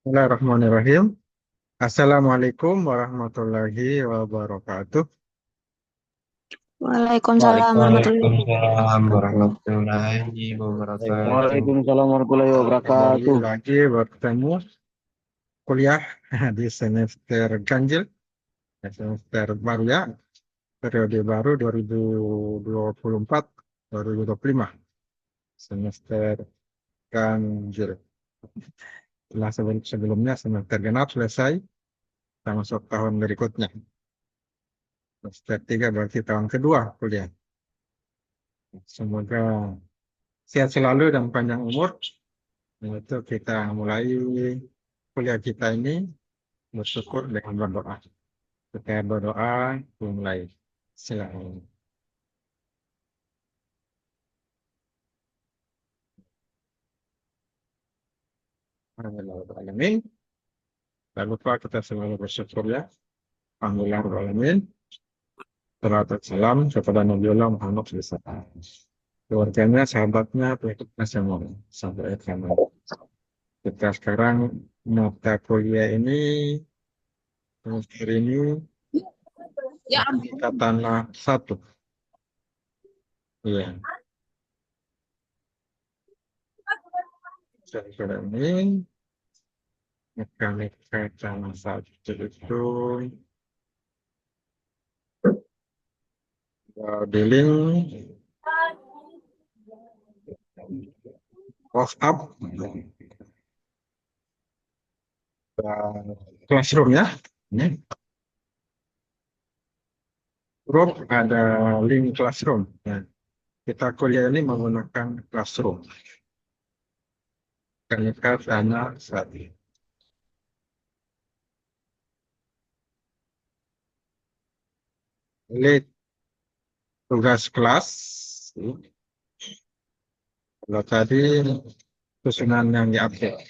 Bismillahirrahmanirrahim. Assalamualaikum warahmatullahi wabarakatuh. Waalaikumsalam warahmatullahi Waalaikumsalam wabarakatuh. warahmatullahi wabarakatuh. Waalaikumsalam warahmatullahi Kembali wabarakatuh. lagi bertemu kuliah di semester ganjil, semester baru ya, periode baru 2024-2025, semester ganjil. Setelah sebelumnya semester genap selesai, kita masuk tahun berikutnya. Semester 3 berarti tahun kedua kuliah. Semoga sehat selalu dan panjang umur. Itu kita mulai kuliah kita ini bersyukur dengan berdoa. Kita berdoa mulai. Silakan. Alhamdulillah. Tak lupa kita selalu bersyukur ya. Alhamdulillah. Salawat dan salam kepada Nabiullah Muhammad SAW. Keluarganya, sahabatnya, pengikutnya semua. Sampai akhir. Kita sekarang mata kuliah ini semester ini tanah satu. Iya. Semester ini mekanika tanah satu itu dealing walk up classroom ya. Ini grup ada link classroom. Ya. Kita kuliah ini menggunakan classroom. Mekanika tanah satu. Ini tugas kelas. Kalau tadi susunan yang diupdate.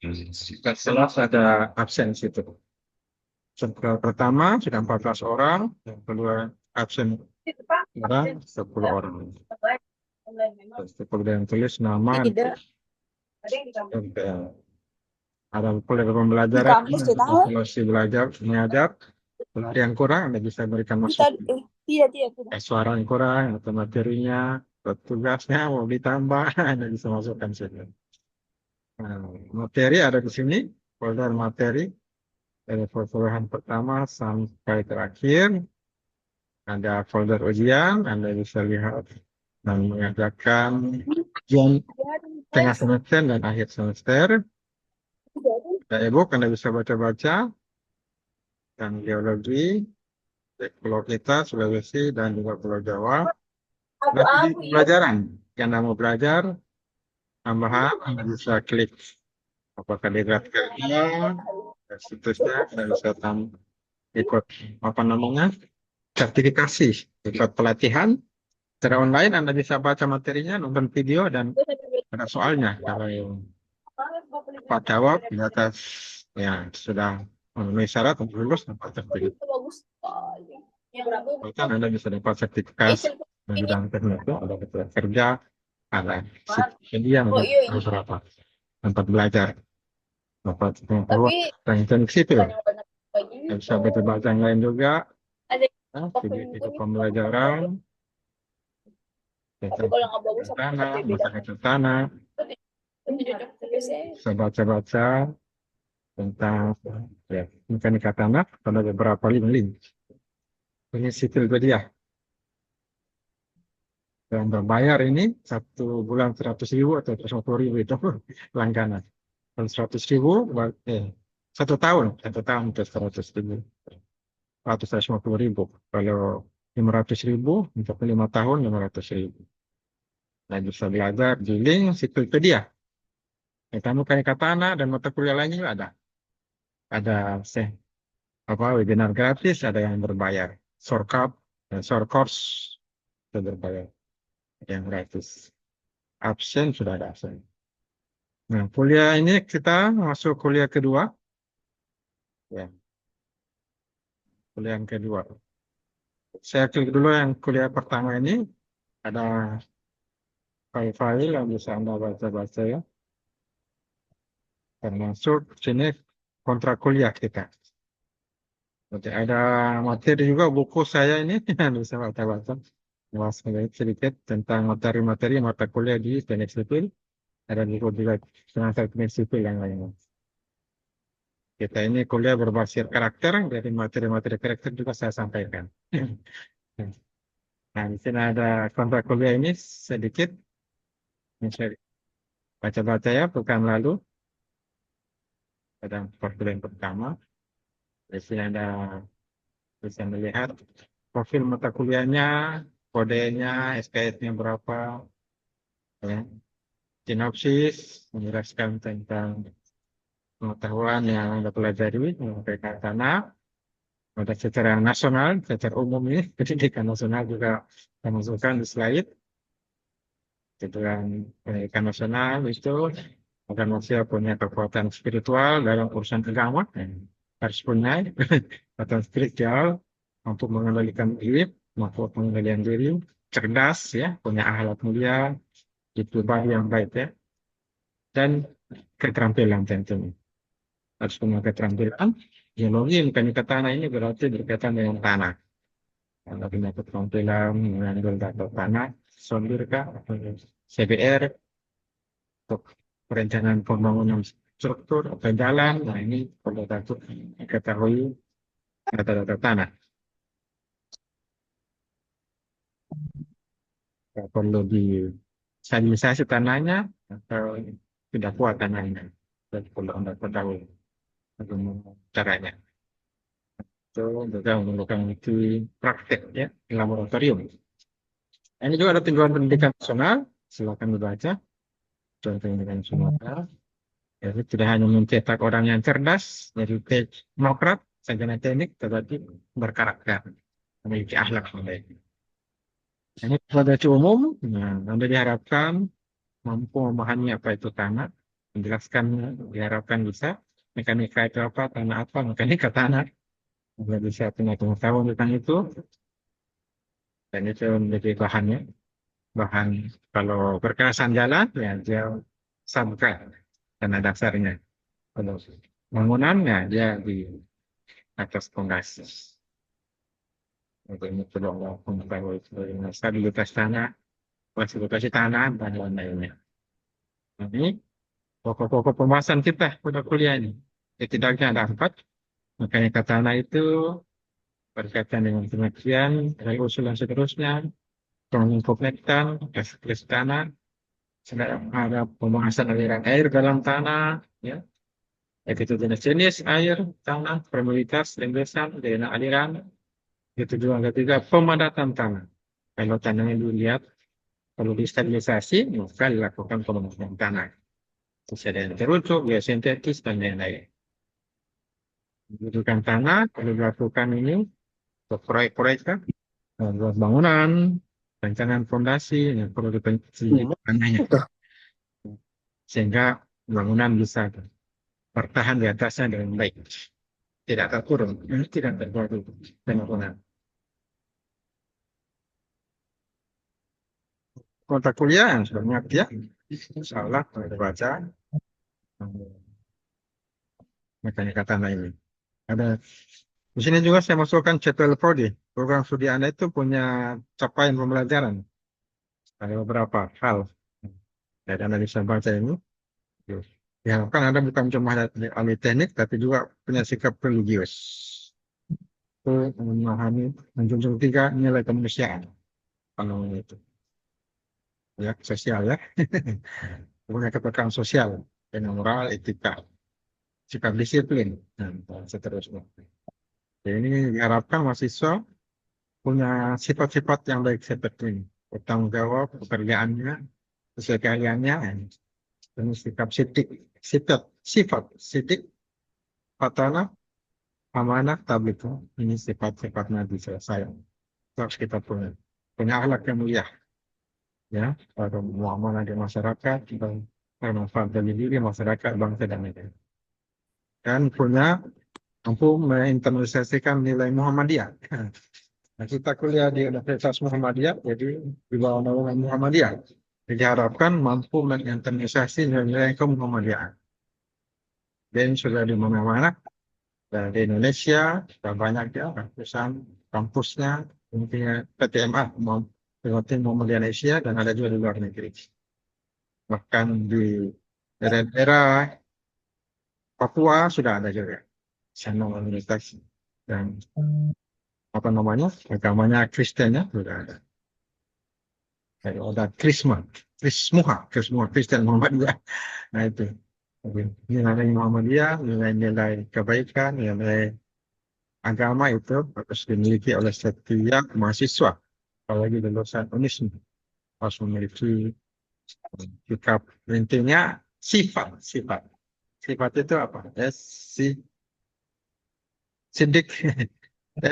Tugas kelas ada absen situ. Setelah pertama sudah 14 orang, yang kedua absen orang 10 orang. Seperti yang tulis nama Tidak. MPL. Ada pola pembelajaran, evaluasi belajar, mengajar. Kalau ada yang kurang, Anda bisa berikan masukan. Tidak. Suara yang kurang atau materinya, atau tugasnya mau ditambah, Anda bisa masukkan sini. Nah, materi ada di sini, folder materi dari perpuluhan pertama sampai terakhir. Ada folder ujian, Anda bisa lihat dan mengerjakan ujian tengah semester dan akhir semester. Ada e-book, Anda bisa baca-baca, dan geologi, pulau kita, Sulawesi, dan juga Pulau Jawa. Nanti pelajaran, yang Anda mau belajar, tambahan, Anda bisa klik apakah di grad kerja, dan situsnya, Anda bisa ikut apa namanya, sertifikasi, ikut pelatihan. Secara online Anda bisa baca materinya, nonton video, dan ada soalnya. Kalau yang Pak jawab di atas ya sudah memenuhi syarat untuk lulus dapat sertifikat. Bahkan Anda bisa dapat sertifikasi di bidang tertentu, ada keterangan kerja, ada media, beberapa tempat belajar, dapat pengetahuan teknik sipil. Anda bisa baca bahasa yang lain juga, video pembelajaran, tanah, masyarakat tanah, bisa baca-baca tentang ya, mekanika tanah, ada beberapa link-link. Ini sipil media. Yang berbayar ini 1 bulan 100.000 atau 150.000 itu langganan. Kalau 100.000, 1 tahun itu 100.000, 150.000. Kalau 500.000 untuk 5 tahun 500.000. Nah, bisa belajar di link Siklopedia. Kamu kayak tanah dan mata kuliah lainnya juga ada. Ada webinar gratis, ada yang berbayar. Short course itu berbayar, yang gratis. Absen sudah ada absen. Nah, kuliah ini kita masuk kuliah kedua. Ya, kuliah yang kedua. Saya klik dulu yang kuliah pertama ini. Ada file-file yang bisa Anda baca-baca ya. termasuk sini kontrak kuliah kita. Nanti ada materi juga buku saya ini bisa baca-baca. Bahas sedikit tentang materi-materi mata kuliah di teknik sipil. Ada buku juga tentang teknik sipil yang lainnya. Kita ini kuliah berbasis karakter, jadi materi-materi karakter juga saya sampaikan. Nah, di sini ada kontrak kuliah ini sedikit. Ini saya baca-baca ya, pekan lalu. Pada kuliah pertama. Di sini ada bisa melihat profil mata kuliahnya, kodenya, SKS-nya berapa, ya. Sinopsis menjelaskan tentang pengetahuan yang Anda pelajari mengenai tanah, ada secara nasional, secara umum ini, pendidikan nasional juga kita masukkan di slide. Tentang pendidikan nasional itu agar manusia punya kekuatan spiritual dalam urusan agama, harus punya kekuatan spiritual untuk mengendalikan diri, mampu mengendalikan diri, cerdas ya, punya akhlak mulia, itu yang baik ya, dan keterampilan tentunya. Harus punya keterampilan. Geologi mekanika tanah ini berarti berkaitan dengan tanah. Kalau punya keterampilan mengambil data tanah, sondirkah, CBR, untuk perencanaan pembangunan struktur atau jalan, nah ini perlu diketahui data-data tanah. Perlu disanitisasi tanahnya atau tidak kuat tanahnya. Dan perlu Anda ketahui bagaimana caranya. Itu juga memerlukan uji praktek ya di laboratorium. Ini juga ada tujuan pendidikan nasional, silakan dibaca. Tujuan pendidikan nasional. Jadi tidak hanya mencetak orang yang cerdas, jadi teknokrat, sarjana teknik, tetapi berkarakter, memiliki akhlak yang baik. Ini pada umum, nah, Anda diharapkan mampu memahami apa itu tanah, menjelaskan diharapkan bisa, mekanika itu apa, tanah apa, mekanika tanah, Anda bisa punya pengetahuan tentang itu, dan itu menjadi bahannya. Bahan kalau berkerasan jalan, ya dia sabkan tanah dasarnya. Kalau bangunannya dia di atas fondasi. Untuk ini perlu mengetahui stabilitas tanah, klasifikasi tanah, dan lain-lainnya. Ini pokok-pokok pembahasan kita pada kuliah ini. Setidaknya ada 4. Makanya tanah itu berkaitan dengan pengertian, dari usul dan seterusnya, pengkompletan, klasifikasi tanah, sedang ada pembahasan aliran air dalam tanah, ya, yaitu jenis-jenis air, tanah, permeabilitas, rembesan, daya aliran. Itu juga ketiga pemadatan tanah. Kalau tanahnya dilihat perlu distabilisasi, maka dilakukan pemadatan tanah. Sesuai dengan terucuk, biaya sintetis, dan lain-lain. Pendudukan tanah perlu dilakukan ini untuk proyek-proyek kan, buat bangunan, rancangan fondasi, yang perlu dipenci tanahnya. Sehingga bangunan bisa bertahan di atasnya dengan baik. Tidak terkurung, tidak terjadi penurunan. Kontak kuliah yang sudah mengerti ya, insya Allah kita baca mekanika tanah ini. Ada di sini juga saya masukkan CPL Prodi. Program studi Anda itu punya capaian pembelajaran. Ada beberapa hal. Jadi Anda bisa baca ini. Diharapkan Anda bukan cuma ahli teknik, tapi juga punya sikap religius. Itu memahami, menjunjung 3 nilai kemanusiaan. Kalau itu. Ya, sosial ya. Punya kepekaan sosial, dengan moral, etika, sikap disiplin, dan seterusnya. Jadi ini diharapkan mahasiswa punya sifat-sifat yang baik seperti ini. Bertanggung jawab pekerjaannya, sesuai keahliannya, dan sikap sifat sidik, fatana, amanah, tablik. Ini sifat-sifat Nabi saya. Harus kita punya akhlak yang mulia. Ya, pada muamalah di masyarakat, dan bermanfaat bagi diri masyarakat, bangsa dan negara. Dan punya mampu menginternalisasikan nilai Muhammadiyah. Nah, kita kuliah di Universitas Muhammadiyah, jadi di bawah naungan Muhammadiyah. Diharapkan mampu menginternalisasi nilai-nilai kemuhammadiyahan. Dan sudah di mana-mana. Dan di Indonesia sudah banyak ya ratusan kampusnya, intinya PTMA, mau di Indonesia dan ada juga di luar negeri. Bahkan di daerah-daerah Papua sudah ada juga sana universitas dan apa namanya agamanya Kristennya sudah ada. Ada Krismuha Kristen Muhammadiyah. Nah itu. Nilai Muhammadiyah, nilai-nilai kebaikan, nilai agama itu harus dimiliki oleh setiap mahasiswa. Apalagi lulusan UNIS harus memiliki sikap intinya sifat. Sifat itu apa? Ya, sidik.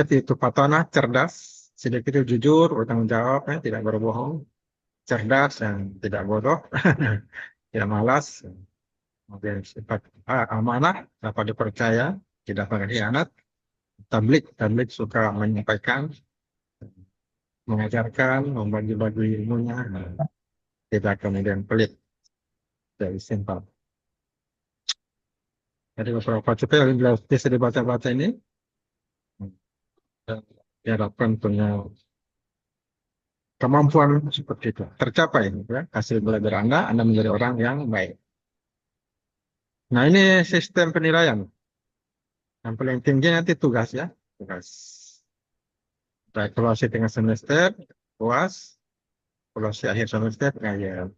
Itu patona, cerdas. Sidik itu jujur, bertanggung jawab, tidak berbohong. Cerdas dan tidak bodoh. Tidak malas. Kemudian sifat amanah, dapat dipercaya, tidak berkhianat. Tablik suka menyampaikan, mengajarkan, membagi-bagi ilmunya, tidak kemudian pelit, dari simpel. Jadi beberapa cerita yang bisa dibaca-baca ini, diharapkan punya kemampuan seperti itu. Tercapai, ya, hasil belajar Anda menjadi orang yang baik. Nah ini sistem penilaian. Yang paling tinggi nanti tugas ya, tugas. Evaluasi tengah semester, puas, evaluasi akhir semester, pengajian.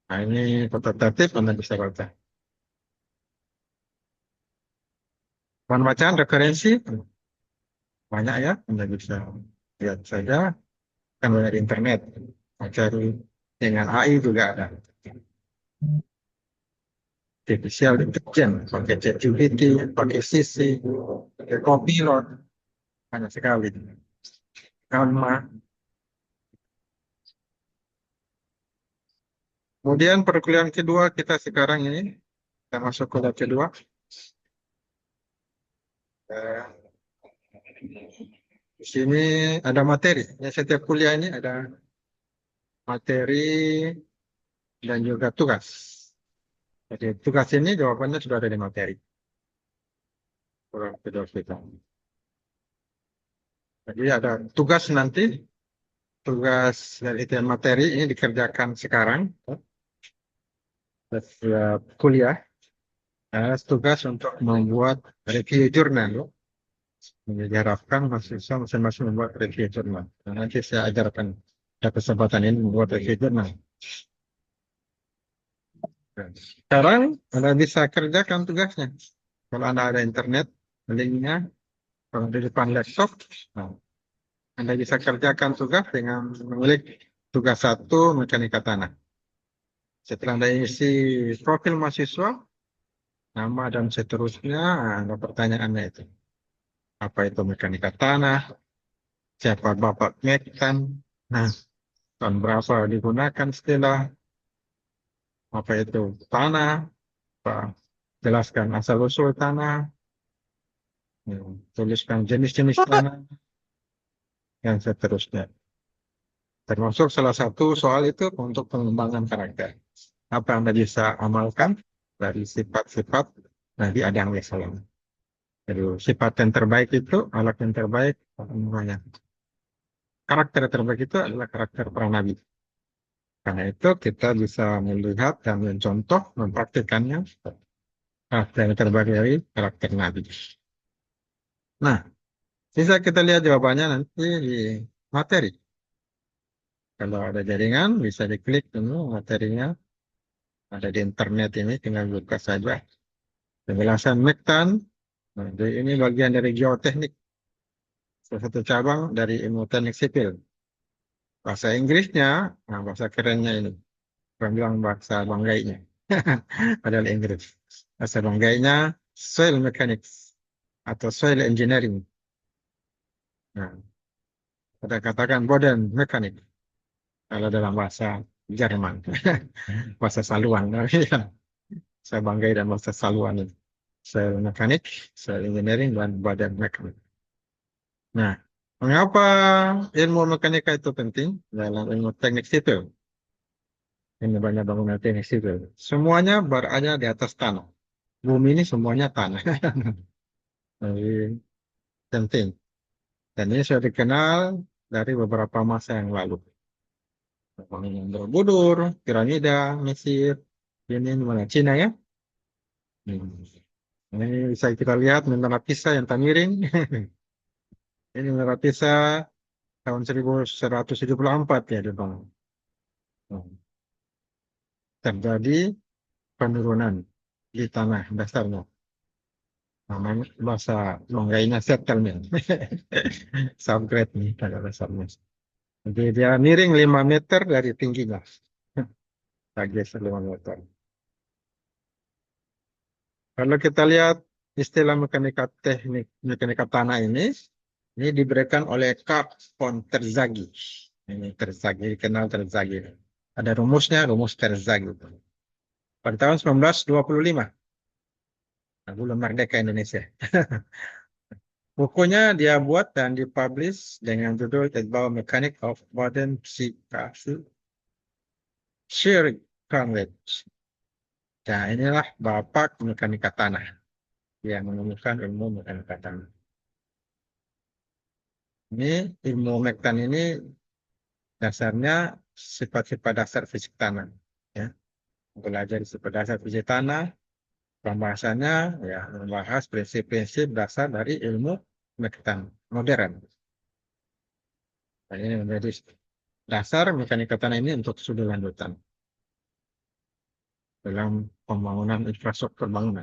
Nah ini tata tertib Anda bisa baca. Bahan bacaan referensi banyak ya, Anda bisa lihat saja, kan banyak di internet. Cari dengan AI juga ada. Artificial intelligence, pakai ChatGPT, pakai Sisi, pakai Copilot, banyak sekali. Canva. Kemudian perkuliahan kedua kita sekarang ini, kita masuk kuliah kedua. Eh, Di sini ada materi. Ya, setiap kuliah ini ada materi dan juga tugas. Jadi tugas ini jawabannya sudah ada di materi. Kurang kedua kita. Jadi ada tugas nanti, tugas dari itu materi ini dikerjakan sekarang. Setiap kuliah. Tugas untuk membuat review jurnal. Diharapkan mahasiswa masing-masing membuat review jurnal. Nah, nanti saya ajarkan pada kesempatan ini membuat review jurnal. Sekarang Anda bisa kerjakan tugasnya. Kalau Anda ada internet, linknya, kalau di depan laptop, nah, Anda bisa kerjakan tugas dengan memilih tugas 1 mekanika tanah. Setelah Anda isi profil mahasiswa, nama dan seterusnya, ada pertanyaannya itu. Apa itu mekanika tanah? Siapa Bapak Mektan? Nah, tahun berapa digunakan istilah? Apa itu tanah? Apa? Jelaskan asal-usul tanah. Tuliskan jenis-jenis tanah. Yang seterusnya. Termasuk salah satu soal itu untuk pengembangan karakter. Apa Anda bisa amalkan dari sifat-sifat, nanti ada yang salah. Jadi sifat yang terbaik itu, alat yang terbaik, apa namanya? Karakter terbaik itu adalah karakter para nabi. Karena itu kita bisa melihat dan mencontoh, mempraktikannya karakter yang terbaik dari karakter nabi. Nah, bisa kita lihat jawabannya nanti di materi. Kalau ada jaringan, bisa diklik dulu materinya. Ada di internet ini, tinggal buka saja. Penjelasan Mektan, nah, ini bagian dari geoteknik. Salah satu cabang dari ilmu teknik sipil. Bahasa Inggrisnya, nah bahasa kerennya ini. Orang bilang bahasa banggainya. Padahal Inggris. Bahasa banggainya soil mechanics atau soil engineering. Nah, kita katakan Boden mekanik kalau dalam bahasa Jerman. Bahasa saluan. Saya banggai dan bahasa saluan ini. Soil mekanik, soil engineering, dan badan mekanik. Nah, mengapa ilmu mekanika itu penting dalam ilmu teknik sipil? Ini banyak bangunan teknik sipil. Semuanya berada di atas tanah. bumi ini semuanya tanah. Jadi penting. Dan ini sudah dikenal dari beberapa masa yang lalu. Bangunan Borobudur, piramida, Mesir, ini mana Cina ya. Ini bisa kita lihat Menara Pisa yang tak miring. Ini Menara Pisa tahun 1174 ya dibangun. Terjadi penurunan di tanah dasarnya. Namanya bahasa Longgainya settlement. Subgrade nih tanah dasarnya. Jadi dia miring 5 meter dari tingginya. Geser 5 meter. Kalau kita lihat istilah mekanika teknik, mekanika tanah ini diberikan oleh Carl von Terzaghi. Ini Terzaghi, dikenal Terzaghi. Ada rumusnya, rumus Terzaghi. Pada tahun 1925, belum merdeka Indonesia. Bukunya dia buat dan dipublish dengan judul The Biomechanics of Modern Physics, Sir Cranwich. Nah, inilah bapak mekanika tanah yang menemukan ilmu mekanika tanah. Ini ilmu mekanik ini dasarnya sifat-sifat dasar fisik tanah. Ya. Belajar sifat dasar fisik tanah, pembahasannya ya membahas prinsip-prinsip dasar dari ilmu mekanik modern. Dan ini menjadi dasar mekanika tanah ini untuk studi lanjutan dalam pembangunan infrastruktur bangunan.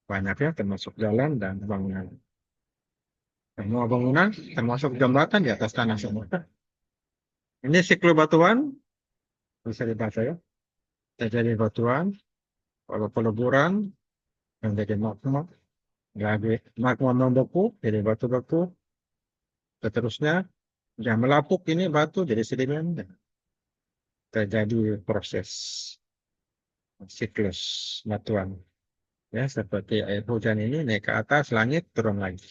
Banyaknya termasuk jalan dan bangunan. Semua bangunan termasuk jembatan di atas tanah semua. Ini siklus batuan, bisa dibaca ya. Terjadi batuan, kalau peleburan, yang jadi magma, lagi magma membeku, jadi batu beku, seterusnya, yang melapuk ini batu jadi sedimen, terjadi proses siklus batuan. Ya, seperti air hujan ini naik ke atas, langit, turun lagi.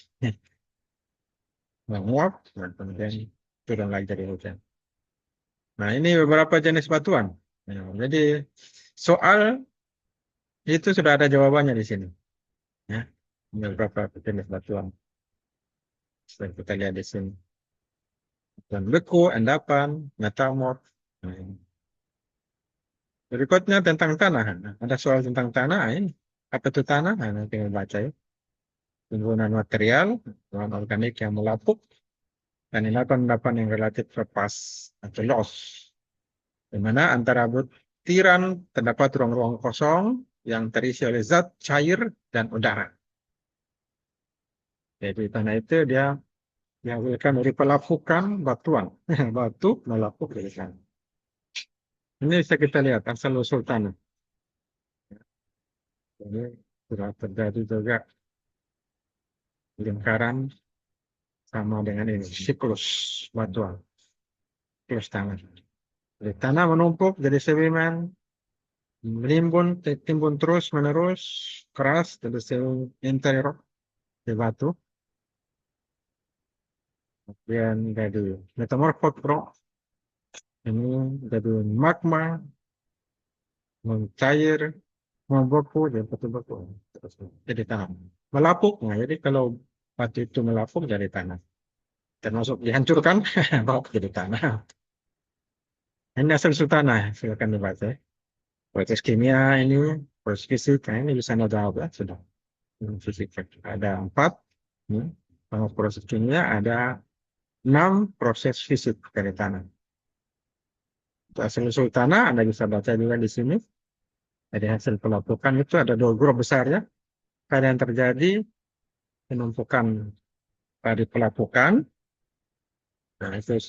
Menguap, dan kemudian turun lagi dari hujan. Nah, ini beberapa jenis batuan. Nah, jadi, soal itu sudah ada jawabannya di sini. Ya, ini beberapa jenis batuan. Seperti kita lihat di sini. Dan beku, endapan, metamorf. Nah, berikutnya tentang tanah. Nah, ada soal tentang tanah ini. Apa itu tanah? Nah, nanti kita baca ya. Penggunaan material, bahan organik yang melapuk, dan endapan-endapan yang relatif lepas atau loss. Di mana antara butiran terdapat ruang-ruang kosong yang terisi oleh zat cair dan udara. Jadi tanah itu dia dihasilkan dari pelapukan batuan. Batu melapuk dari sana. Ini bisa kita lihat asal-usul tanah. Ini sudah terjadi juga lingkaran sama dengan ini, siklus batuan, siklus tanah. Jadi tanah menumpuk jadi sedimen, menimbun, timbun terus menerus, keras, jadi interior di batu. Kemudian jadi metamorphic rock, ini jadi magma, mencair, membeku, jadi betul-betul. Terus jadi tanah. Melapuk, nah jadi kalau batu itu melapuk jadi tanah. Termasuk dihancurkan, bawa jadi tanah. Ini asal tanah, silakan dibaca. Proses kimia ini, proses fisik, nah ini bisa Anda jawab ya, sudah. Fisik ada 4, proses kimia ada 6 proses fisik dari tanah. Untuk asal-usul tanah, Anda bisa baca juga di sini. Jadi hasil pelapukan itu ada 2 grup besar ya. Ada yang terjadi penumpukan dari pelapukan. Nah, itu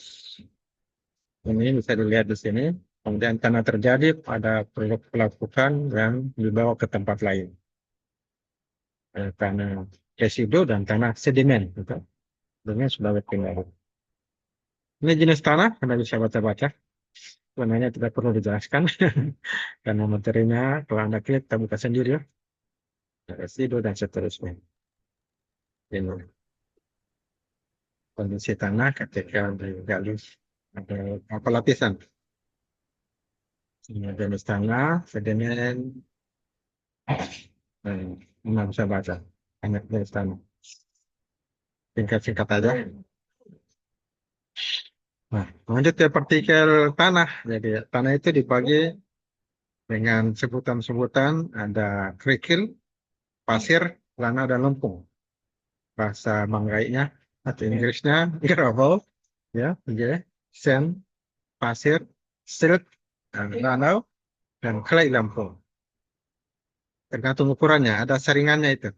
ini bisa dilihat di sini. Kemudian tanah terjadi pada pelapukan yang dibawa ke tempat lain. Tanah residu dan tanah sedimen. Gitu. Ini sudah berpindah. Ini jenis tanah, Anda bisa baca-baca. Sebenarnya tidak perlu dijelaskan. Karena materinya, kalau Anda klik, kita buka sendiri ya. Residu dan seterusnya. Ini kondisi tanah ketika digali ada apa lapisan. Ini jenis tanah, sedimen, Nah, bisa baca. Banyak dari sana. Singkat-singkat aja. Nah, lanjut ke partikel tanah. Jadi tanah itu dibagi dengan sebutan-sebutan, ada kerikil, pasir, tanah, dan lempung. Bahasa Manggaiknya atau Inggrisnya gravel, ya, oke, sand, pasir, silt, dan danau, dan clay lempung. Tergantung ukurannya, ada saringannya itu.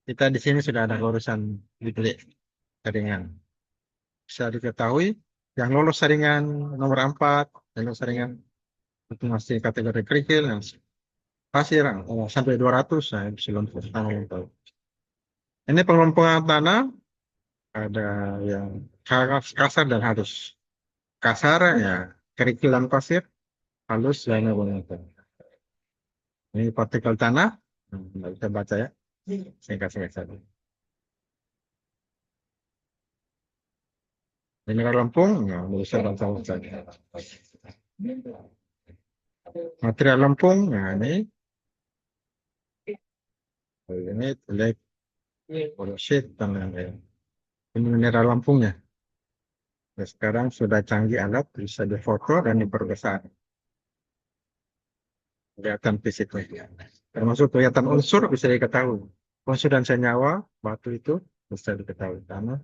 Kita di sini sudah ada urusan dibeli saringan. Bisa diketahui yang lolos saringan nomor 4, yang lolos saringan itu masih kategori kerikil, yang pasir sampai 200, nah, itu selumpur tanah lompong. Ini pengelompongan tanah ada yang kasar dan halus. Kasar ya kerikilan pasir, halus lainnya boneka. Ini partikel tanah, nggak bisa baca ya, singkat-singkat saja. Mineral lempung, nggak bisa baca saja. Material lempung, nah ini lek, polosit, dan lain-lain. Ini mineral lempungnya. Ya, sekarang sudah canggih alat, bisa difoto dan diperbesar. Kelihatan fisiknya. Termasuk kelihatan unsur bisa diketahui. Unsur dan senyawa, batu itu bisa diketahui. Karena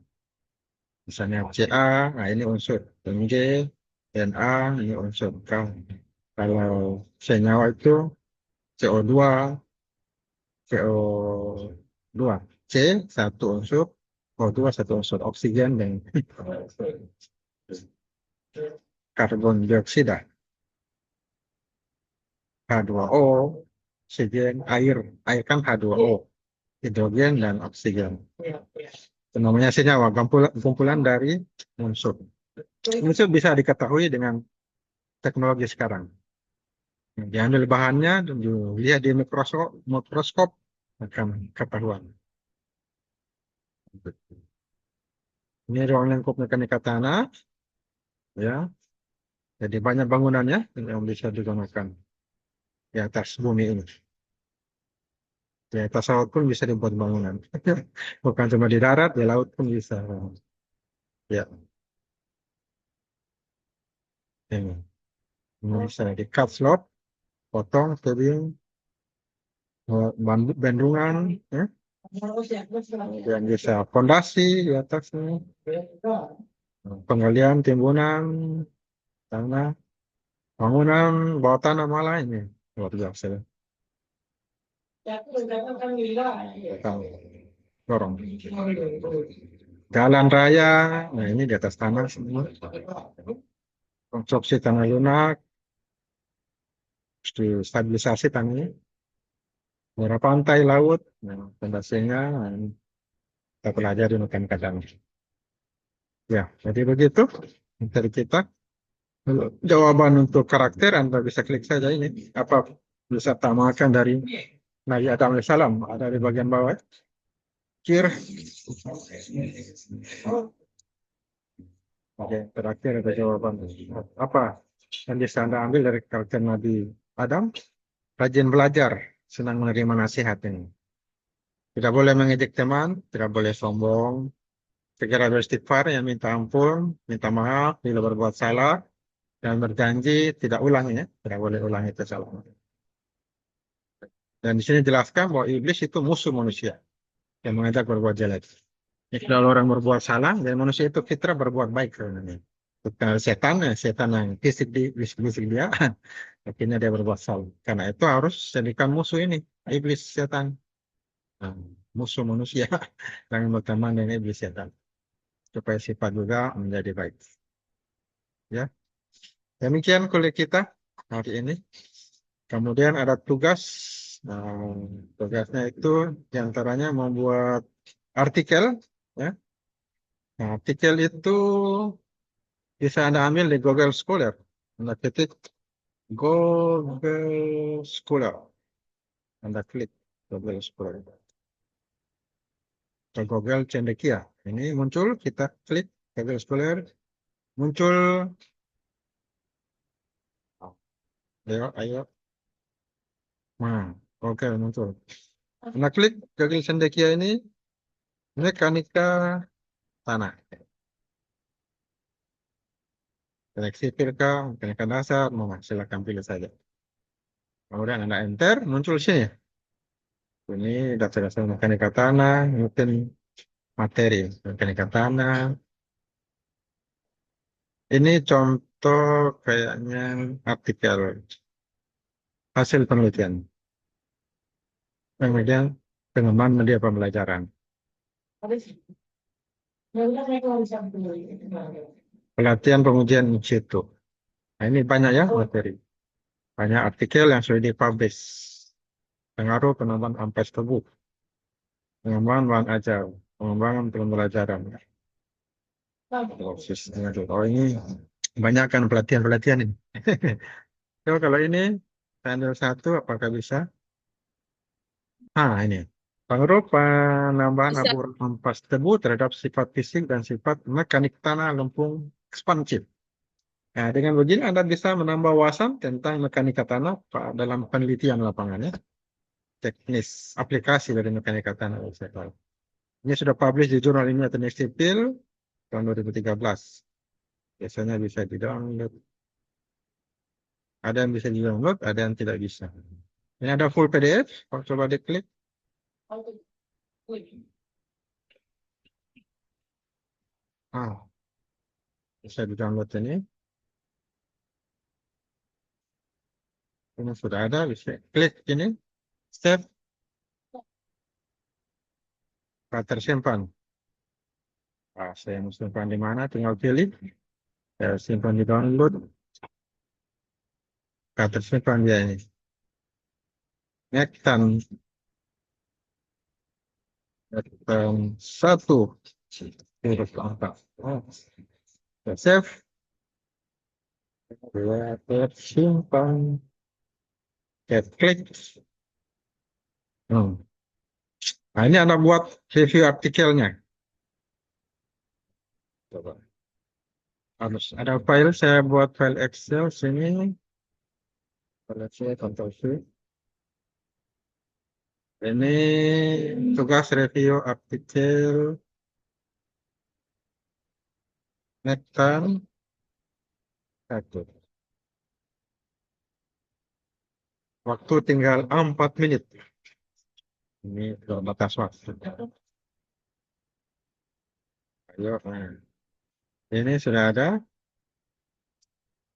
misalnya Ca, nah ini unsur. Mg, Na, ini unsur. Kalau senyawa itu CO2, CO2, C satu unsur, O2 satu unsur, oksigen dan karbon dioksida, H2O, oksigen, air kan H2O, hidrogen dan oksigen. Itu namanya senyawa, kumpulan dari unsur. Unsur bisa diketahui dengan teknologi sekarang. Diambil bahannya dan dilihat di mikroskop akan ketahuan. Ini ruang lingkup mekanika tanah, ya. Jadi banyak bangunannya yang bisa digunakan di atas bumi ini. Di atas laut pun bisa dibuat bangunan. Bukan cuma di darat, di laut pun bisa. Ya, ini. Ini bisa di cut slot, potong, tebing, bendungan, ya. Dan bisa fondasi di atasnya, penggalian, timbunan, tanah, bangunan, bawah tanah malah ini. Luar biasa. Dorong. Jalan raya, nah ini di atas tanah semua. Konstruksi tanah lunak, stabilisasi tanahnya. Daerah pantai, laut, nah, fondasinya nah, kita pelajari mekanika tanah. Ya, jadi begitu dari kita. Jawaban untuk karakter Anda bisa klik saja ini. Apa bisa tambahkan dari Nabi Adam alaihissalam? Ada di bagian bawah. Kir. Oke, terakhir ada jawaban. Apa yang bisa Anda ambil dari karakter Nabi Adam? Rajin belajar, senang menerima nasihat ini. Tidak boleh mengejek teman, tidak boleh sombong, segera beristighfar, yang minta ampun, minta maaf bila berbuat salah, dan berjanji tidak ulangi ya, tidak boleh ulangi kesalahan. Dan di sini jelaskan bahwa iblis itu musuh manusia yang mengajak berbuat jelek. Jadi kalau orang berbuat salah, dan manusia itu fitrah berbuat baik sebenarnya. Bukan setan, setan yang fisik dia, akhirnya dia berbuat salah. Karena itu harus jadikan musuh ini, iblis setan. Nah, musuh manusia, jangan berteman dengan iblis setan. Supaya sifat juga menjadi baik. Ya, demikian kuliah kita hari ini. Kemudian ada tugas. Nah, tugasnya itu diantaranya membuat artikel. Ya. Nah, artikel itu bisa Anda ambil di Google Scholar. Anda ketik Google Scholar. Anda klik Google Scholar. Atau Google Cendekia. Ini muncul, kita klik Google Scholar. Muncul. Ayo, ayo. Nah, oke muncul. Nah, klik Jogil Cendekia ini mekanika tanah. Teknik sipil kah, mekanika dasar, mau silakan pilih saja. Kemudian Anda enter, muncul sini. Ini dasar-dasar mekanika tanah, mungkin materi mekanika tanah. Ini contoh kayaknya artikel hasil penelitian. Kemudian pengembangan media pembelajaran. Pelatihan pengujian in situ. Nah, ini banyak ya materi. Banyak artikel yang sudah dipublish. Pengaruh penambahan ampas tebu. Pengembangan bahan ajar. Pengembangan pembelajaran. Oh, ini banyak kan pelatihan-pelatihan ini. So, kalau ini channel 1 apakah bisa? Ini. Pengaruh penambahan Bisa. abu ampas tebu terhadap sifat fisik dan sifat mekanik tanah lempung ekspansif. Nah, dengan begini Anda bisa menambah wawasan tentang mekanika tanah dalam penelitian lapangannya, teknis aplikasi dari mekanika tanah. Ini sudah publish di Jurnal Ilmiah Teknik Sipil tahun 2013. Biasanya bisa di-download. Ada yang bisa di-download, ada yang tidak bisa. Ini ada full PDF, kalau coba diklik. Bisa di-download ini. Ini sudah ada, bisa klik ini, save, tersimpan. Saya mau simpan di mana, tinggal pilih. Saya simpan di download, tersimpan dia ini. Nektan, satu, huruf angka. Save, tersimpan, klik. Nah, ini Anda buat review artikelnya. Coba. Harus ada file, saya buat file Excel sini. File Excel, Ctrl C. Ini tugas review artikel Nektar 1. Waktu tinggal 4 menit. Ini batas waktu. Ayo, nah. Ini sudah ada.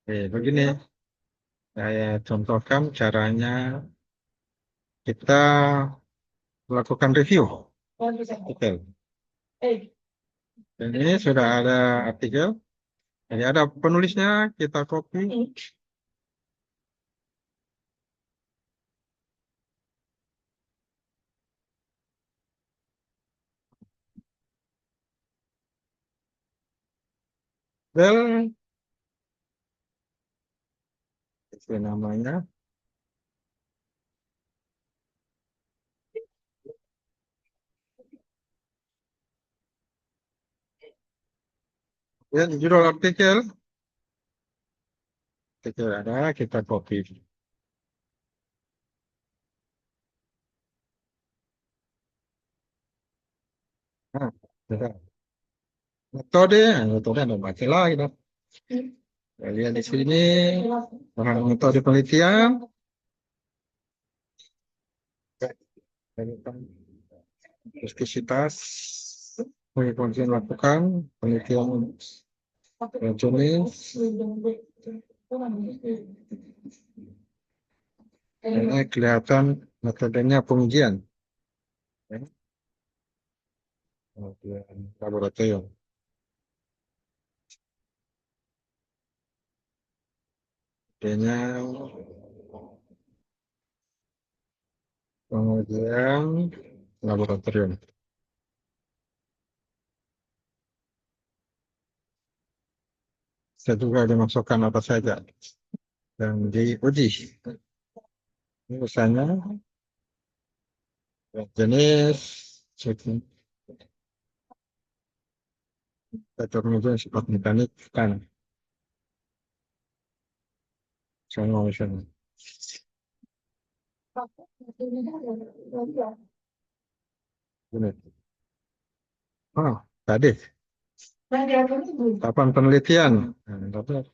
Begini. Saya contohkan caranya kita melakukan review artikel. Ini sudah ada artikel. Jadi ada penulisnya, kita copy. Well, itu namanya. Dan judul artikel ada, kita copy. Nah, sudah. Metode ada baca lagi. Lihat di sini, metode penelitian. Viskositas, penelitian lakukan, penelitian jenis. Ini kelihatan metodenya pengujian. Laboratorium. Metodenya pengujian laboratorium. Saya juga dimasukkan apa saja dan diuji. Ini misalnya jenis pengujian sifat mekanik tanah. Misalnya. Ini. Oh, tadi tahapan penelitian. Nah, tapi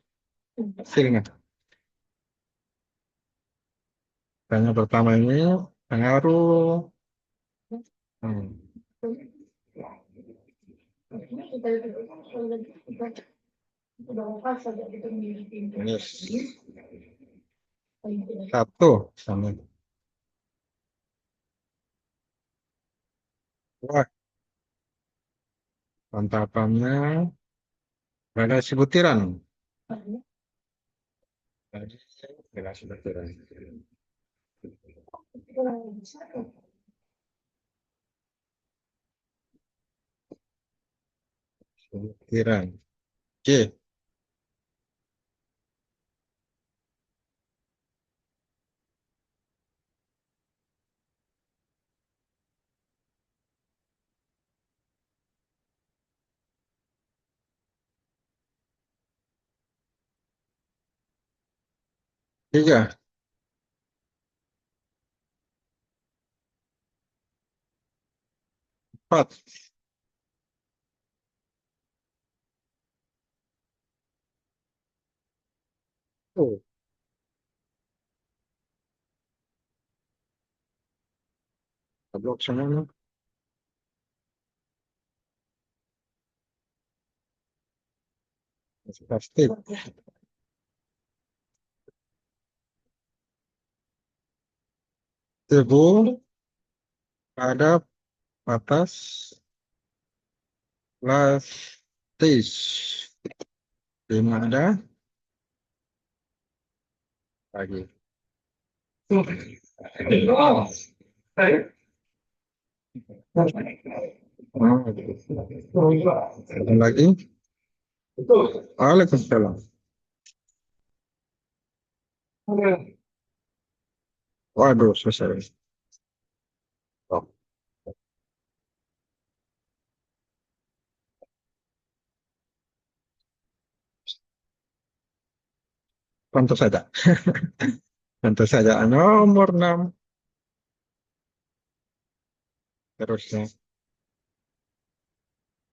hasilnya. Tanya pertama ini pengaruh. Hmm. Ini satu sama. Wah, tahapannya relasi butiran. Relasi butiran. Butiran. C. Tiga. Empat. Oh, blok semua. Plastik. Debu pada batas plastis. Di mana lagi? Ada lagi? Waalaikumsalam. Waduh, selesai. Oh, tentu saja. Tentu saja nomor 6. Terusnya.